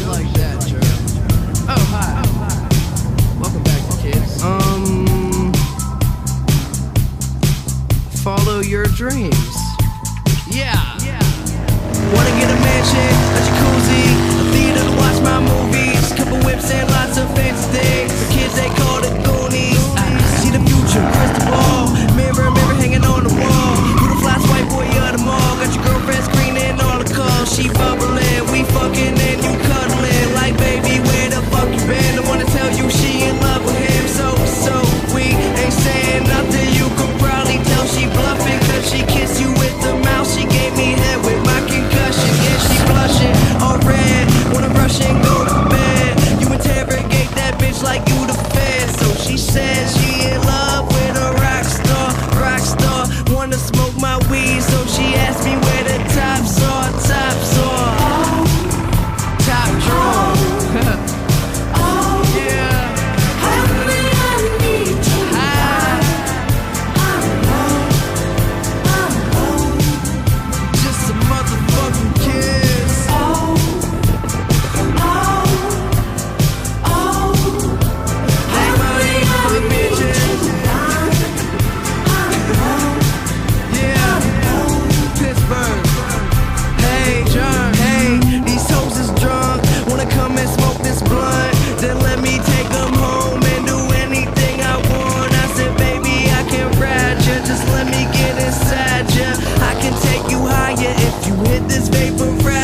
like that, Jerk. Oh, hi. Welcome back, kids. Follow your dreams. Yeah. Wanna get a mansion, a jacuzzi, a theater to watch my movies, couple whips and lots of fancy things. The kids they call it Goonies. I see the future, crystal ball, mirror hanging on the wall. You the fly white boy of the mall. Got your girlfriend screening all the calls. She bubbling, we fucking and you cuddling. Like baby, where the fuck you been? I wanna tell you she in love with him. So we ain't saying nothing. You could probably tell she bluffing, cause she kissed you with the mouth. She gave me head with my concussion. Yeah, she blushing, all red. Wanna rush and go to bed. You interrogate that bitch like you the fed. So she says she in love with a rock star. Wanna smoke my weed, so she asked me where the tops are. Top drawer. Yeah. Just some motherfucking kids. Hey, money for the bitches. Yeah, Pittsburgh. Hey, John, hey, these hoes is drunk. Wanna come and smoke this blunt? Then let me take them home and do anything I want. I said, baby, I can ride ya. Just let me get inside ya. I can take you higher if you hit this vapor ride.